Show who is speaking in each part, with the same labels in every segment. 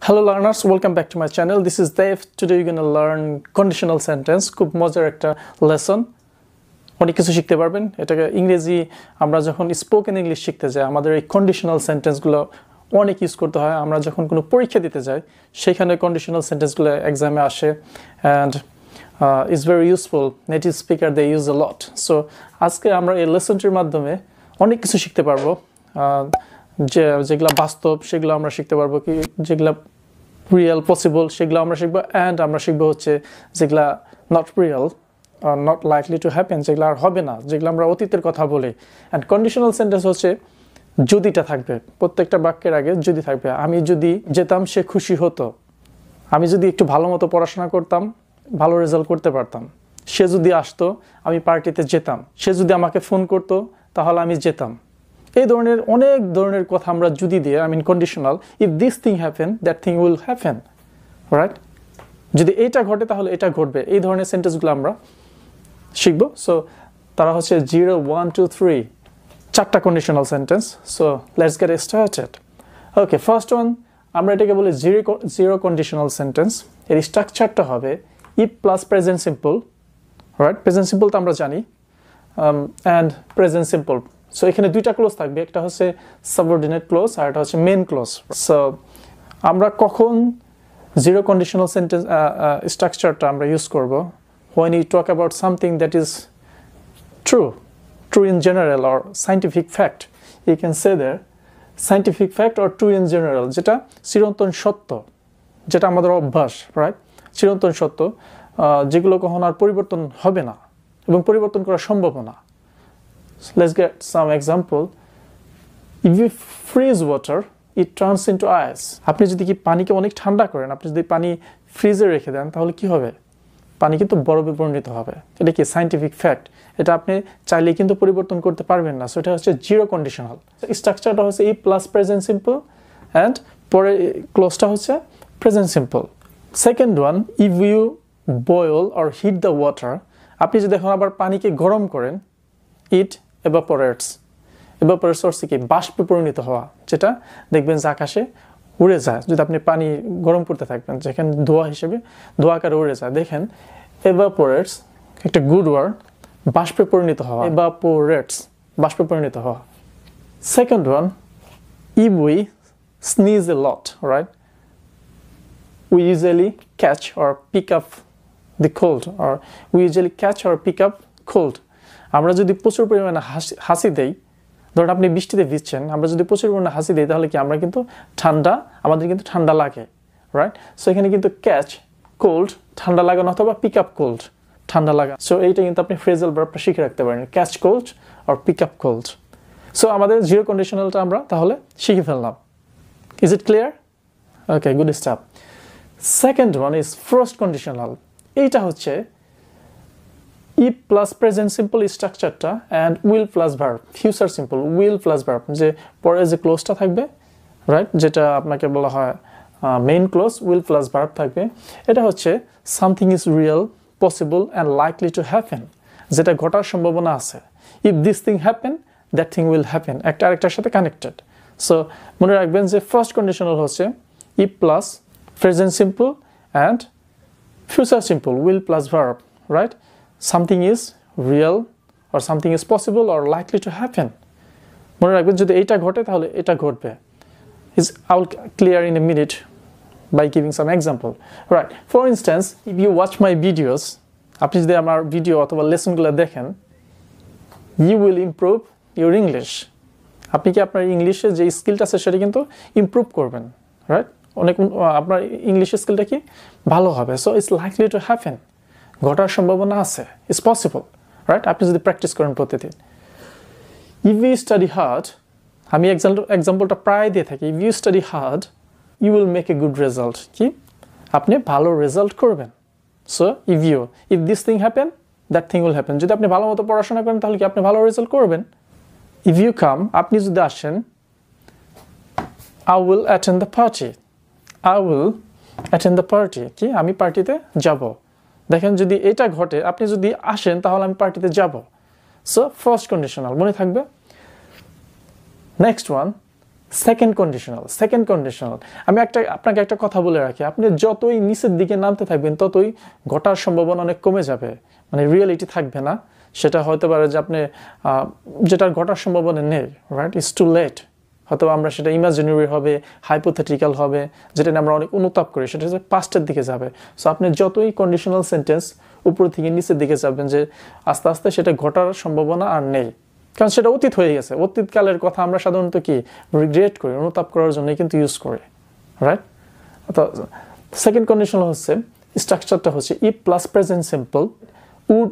Speaker 1: Hello learners, welcome back to my channel. This is Dave. Today you're going to learn conditional sentence. খুব মজার একটা lesson. অনেক কিছু শিখতে পারবেন। এটাকে ইংরেজি আমরা যখন স্পোকেন ইংলিশ শিখতে যাই আমাদের এই কন্ডিশনাল সেন্টেন্সগুলো অনেক ইউজ করতে হয়। আমরা যখন কোনো পরীক্ষা দিতে যাই সেখানে কন্ডিশনাল সেন্টেন্সগুলো এক্সামে আসে and it's very useful. Native speaker they use a lot. So আজকে আমরা এই লেসনটির মাধ্যমে অনেক কিছু শিখতে পারবো। যেগুলা বাস্তব সেগুলো আমরা শিখতে পারবো, কি যেগুলা রিয়েল পসিবল সেগুলো আমরা শিখবো, অ্যান্ড আমরা শিখবো হচ্ছে যেগুলা not real are not likely to happen, যেগুলো আর হবে না, যেগুলো আমরা অতীতের কথা বলি। অ্যান্ড কন্ডিশনাল সেন্টেন্স হচ্ছে যদিটা থাকবে, প্রত্যেকটা বাক্যের আগে যদি থাকবে। আমি যদি যেতাম সে খুশি হতো, আমি যদি একটু ভালো মতো পড়াশোনা করতাম ভালো রেজাল্ট করতে পারতাম, সে যদি আসতো আমি পার্টিতে যেতাম, সে যদি আমাকে ফোন করতো তাহলে আমি যেতাম। এই ধরনের অনেক ধরনের কথা আমরা যদি দিয়ে conditional, if this thing happen that thing will happen, right? যদি এটা ঘটে তাহলে এটা ঘটবে। এই ধরনের সেন্টেন্সগুলো আমরা শিখব। সো তারা হচ্ছে 0, 1, 2, 3 চারটা conditional sentence. So let's get started. Okay, first one আমরা এটাকে বলি জিরো কন্ডিশনাল সেন্টেন্স। এর স্ট্রাকচারটা হবে if plus present simple, right? Present simple তো আমরা জানি, অ্যান্ড প্রেজেন্ট সিম্পল। সো এখানে দুইটা ক্লোজ থাকবে, একটা হচ্ছে সাবঅর্ডিনেট ক্লোজ আর একটা হচ্ছে মেইন ক্লোজ। সো আমরা কখন জিরো কন্ডিশনাল সেন্টেন্স স্ট্রাকচারটা আমরা ইউজ করব? when you talk about something that is true in general or scientific fact. You can say there scientific fact or true in general, যেটা চিরন্তন সত্য, যেটা আমাদের অভ্যাস, রাইট? চিরন্তন সত্য, যেগুলো কখনো আর পরিবর্তন হবে না এবং পরিবর্তন করা সম্ভব না। Let's get some example. If you freeze water, it turns into ice. আপনি যদি কি পানিকে অনেক ঠান্ডা করেন, আপনি যদি পানি ফ্রিজে রেখে দেন তাহলে কি হবে? পানি কিন্তু বরফে পরিণত হবে। এটা কি সায়েন্টিফিক ফ্যাক্ট? এটা আপনি চাইলে কিন্তু পরিবর্তন করতে পারবেন না। সো এটা হচ্ছে জিরো কন্ডিশনাল। স্ট্রাকচারটা হচ্ছে if plus present simple and পরে ক্লোজটা হচ্ছে present simple. Second one, if you boil or heat the water, আপনি যদি এখন আবার পানিকে গরম করেন, ইট evaporates হচ্ছে কি বাষ্পে পরিণত হওয়া, যেটা দেখবেন যে আকাশে উড়ে যায়। যদি আপনি পানি গরম করতে থাকবেন যেখানে ধোঁয়া হিসেবে ধোঁয়া আকারে উড়ে যায়, দেখেন evaporates একটা গুড ওয়ার্ড, বাষ্পে পরিণত হওয়া, evaporates বাষ্পে পরিণত হওয়া। Second one, if we sneeze a lot, right, we usually catch or pick up the cold, or we usually catch or pick up cold. আমরা যদি প্রচুর পরিমাণে হাসি দেই, ধরুন আপনি বৃষ্টিতে ভিজছেন, আমরা যদি প্রচুর পরিমাণে হাসি দিই তাহলে কি আমরা কিন্তু আমাদের কিন্তু ঠান্ডা লাগে, রাইট? সো এখানে কিন্তু ক্যাচ কোল্ড ঠান্ডা লাগানো, অথবা পিক আপ কোল্ড ঠান্ডা লাগা। সো এইটা কিন্তু আপনি ফ্রেজাল ভার্বটা শিখে রাখতে পারেন, ক্যাচ কোল্ড আর পিক আপ কোল্ড। সো আমাদের জিরো কন্ডিশনালটা আমরা তাহলে শিখে ফেললাম। Is it clear? Okay, good staff. Second one is first conditional. এইটা হচ্ছে if plus present simple স্ট্রাকচারটা and will plus verb, future simple will plus verb, যে পরে যে ক্লোজটা থাকবে, রাইট, যেটা আপনাকে বলা হয় main clause, will plus verb থাকবে। এটা হচ্ছে something is real, possible and likely to happen, যেটা ঘটার সম্ভাবনা আছে। if this thing happen that thing will happen, একটা আরেকটার সাথে কানেক্টেড। সো মনে রাখবেন যে ফার্স্ট কন্ডিশনাল হচ্ছে if plus present simple and future simple will plus verb, right? Something is real or something is possible or likely to happen. মনে রাখবেন যদি এইটা ঘটে তাহলে এটা ঘটবে। I will clear in a minute by giving some example. Right. For instance, if you watch my videos, আপনি যদি আমার ভিডিও অথবা লেসনগুলো দেখেন, you will improve your English. আপনি কি আপনার ইংলিশে যে স্কিলটা আছে সেটা কিন্তু ইমপ্রুভ করবেন, রাইট? আপনার ইংলিশের স্কিলটা কি ভালো হবে। So it's likely to happen, ঘটার সম্ভাবনা আছে, ইটস পসিবল, রাইট? আপনি যদি প্র্যাকটিস করেন প্রতিদিন। ইফ ইউ স্টাডি হার্ড, আমি এক্সাম্পলটা প্রায় দিয়ে থাকি, if you study hard you will make a good result, কি আপনি ভালো রেজাল্ট করবেন। So if this thing happen that thing will happen, যদি আপনি ভালো মতো পড়াশোনা করেন তাহলে কি আপনি ভালো রেজাল্ট করবেন। ইফ ইউ কাম, আপনি যদি আসেন, I will attend the party, I will attend the party, কি আমি পার্টিতে যাব। দেখেন যদি এটা ঘটে, আপনি যদি আসেন তাহলে আমি পার্টিতে যাব। সো ফার্স্ট কন্ডিশনাল মনে থাকবে। নেক্সট ওয়ান, সেকেন্ড কন্ডিশনাল আমি আপনাকে একটা কথা বলে রাখি, আপনি যতই নিচের দিকে নামতে থাকবেন ততই ঘটার সম্ভাবনা অনেক কমে যাবে, মানে রিয়েলিটি থাকবে না। সেটা হতে পারে যে আপনি যেটার ঘটার সম্ভাবনা নেই, রাইট, ইটস টু লেট। হয়তো আমরা সেটা ইমাজিনারি হবে, হাইপোথেটিক্যাল হবে, যেটা আমরা অনেক অনুতাপ করি, সেটা হচ্ছে পাস্টের দিকে যাবে। সো আপনি যতই কন্ডিশনাল সেন্টেন্স উপর থেকে নিচের দিকে যাবেন, যে আস্তে আস্তে সেটা ঘটার সম্ভাবনা আর নেই, কারণ সেটা অতীত হয়ে গেছে। অতীতকালের কথা আমরা সাধারণত কি রিগ্রেট করি, অনুতাপ করার জন্য কিন্তু ইউজ করি, রাইট। তো সেকেন্ড কন্ডিশনাল হচ্ছে স্ট্রাকচারটা হচ্ছে if plus present simple wood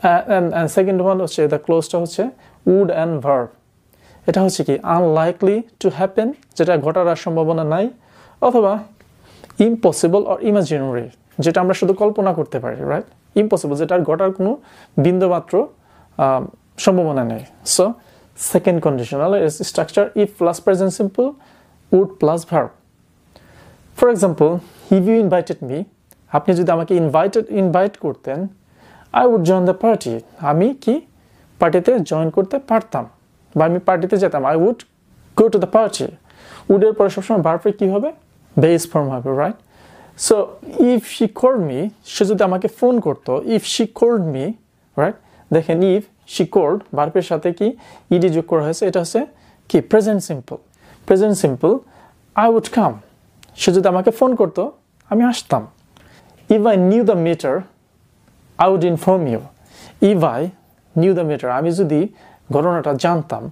Speaker 1: and second one হচ্ছে দ্য ক্লোজটা হচ্ছে উড অ্যান্ড ভার্ব। এটা হচ্ছে কি আনলাইকলি টু হ্যাপেন, যেটা ঘটার আর সম্ভাবনা নাই, অথবা ইম্পসিবল অর ইমাজিনারি, যেটা আমরা শুধু কল্পনা করতে পারি, রাইট। ইম্পসিবল, যেটার ঘটার কোনো বিন্দুমাত্র সম্ভাবনা নেই। So second conditional is structure if plus present simple would plus verb. For example, if you invited me, আপনি যদি আমাকে ইনভাইট করতেন, I would join the party, আমি কি পার্টিতে জয়েন করতে পারতাম, বা আমি পার্টিতে যেতাম, I would go to the party. উডের পরে সবসময় ভার্বের কি হবে, বেস ফর্ম হবে, right. So if she called me, সে যদি আমাকে ফোন করতো, if she called me, right. দেখেন ইফ শি কল্ড ভার্বের সাথে কি ইডি যোগ করা হয়েছে, এটা হচ্ছে কি present simple. I would come, সে যদি আমাকে ফোন করতো আমি আসতাম। If I knew the matter I would inform you. If I knew the matter, আমি যদি ঘটনাটা জানতাম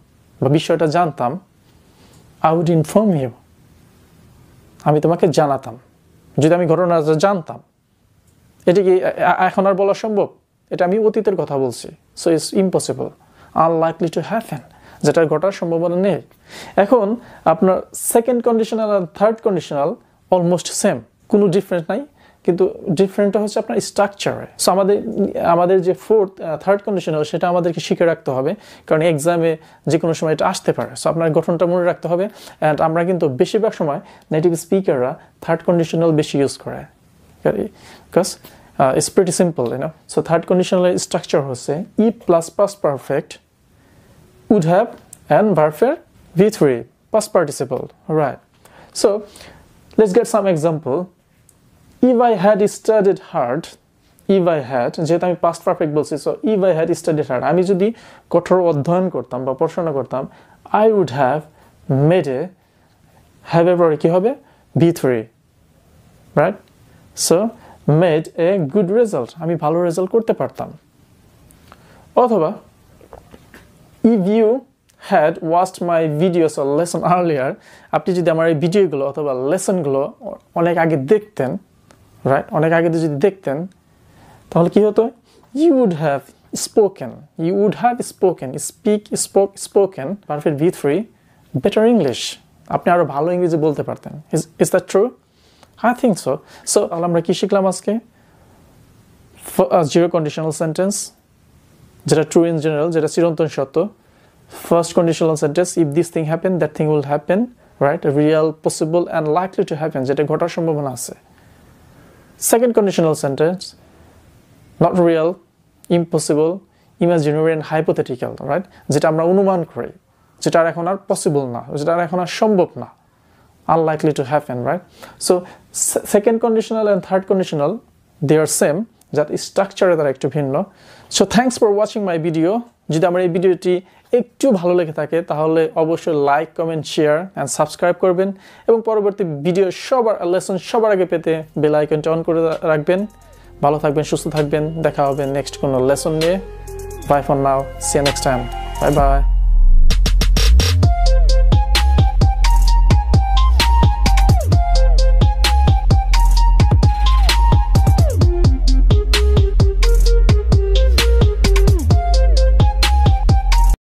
Speaker 1: বা বিষয়টা জানতাম, আই উড ইনফর্ম ইউ, আমি তোমাকে জানাতাম। যদি আমি ঘটনাটা জানতাম, এটা কি এখন আর বলা সম্ভব? এটা আমি অতীতের কথা বলছি। So it's impossible, unlikely to happen, যেটার ঘটার সম্ভাবনা নেই। এখন আপনার সেকেন্ড কন্ডিশনাল আর থার্ড কন্ডিশনাল অলমোস্ট সেম, কোনো ডিফারেন্ট নাই, কিন্তু ডিফারেন্টটা হচ্ছে আপনার স্ট্রাকচারে। সো আমাদের যে থার্ড কন্ডিশনাল, সেটা আমাদেরকে শিখে রাখতে হবে, কারণ এক্সামে যে কোনো সময় এটা আসতে পারে। সো আপনার গঠনটা মনে রাখতে হবে। অ্যান্ড আমরা কিন্তু বেশিরভাগ সময় নেটিভ স্পিকাররা থার্ড কন্ডিশনাল বেশি ইউজ করে, because it's pretty simple, you know. So third conditional structure হচ্ছে if plus past perfect would have and verb V3 past participle, right? So let's get some example. If I had studied hard, যেহেতু আমি past perfect বলছি, so if I had studied hard, আমি যদি কঠোর অধ্যয়ন করতাম বা পড়াশোনা করতাম, I would have made a have এর পরে কি হবে V3, right? So made a good result, আমি ভালো রেজাল্ট করতে পারতাম। অথবা if you had watched my videos or lesson earlier, আপনি যদি আমার এই ভিডিওগুলো অথবা লেসনগুলো অনেক আগে দেখতেন, রাইট, অনেক আগে যদি দেখতেন, তাহলে কি হতো, you would have spoken perfect V3 better English, আপনি আরো ভালো ইংরেজি বলতে পারতেন। Is that true? I think so. So আমরা কি শিখলাম আজকে? জিরো কন্ডিশনাল সেন্টেন্স, যেটা ট্রু ইন জেনারেল, যেটা চিরন্তন সত্য। First conditional sentence, if this thing happen that thing will happen, right, real, possible and likely to happen, যেটা ঘটার সম্ভাবনা আছে। Second conditional sentence, not real, impossible, imaginary and hypothetical, right, যেটা আমরা অনুমান করি, যেটা এখন আর পসিবল না, যেটা এখন আর সম্ভব না, unlikely to happen, right? So second conditional and third conditional, they are same, that structure দ্বারা একটু ভিন্ন। So thanks for watching my video. যদি আমার এই ভিডিওটি একটু ভালো লেগে থাকে তাহলে অবশ্যই like, comment, share and subscribe করবেন, এবং পরবর্তী ভিডিও লেসন সবার আগে পেতে বেল আইকনটা অন করে রাখবেন। ভালো থাকবেন, সুস্থ থাকবেন, দেখা হবে নেক্সট কোনো লেসন নিয়ে। Bye for now, see you next time, bye bye.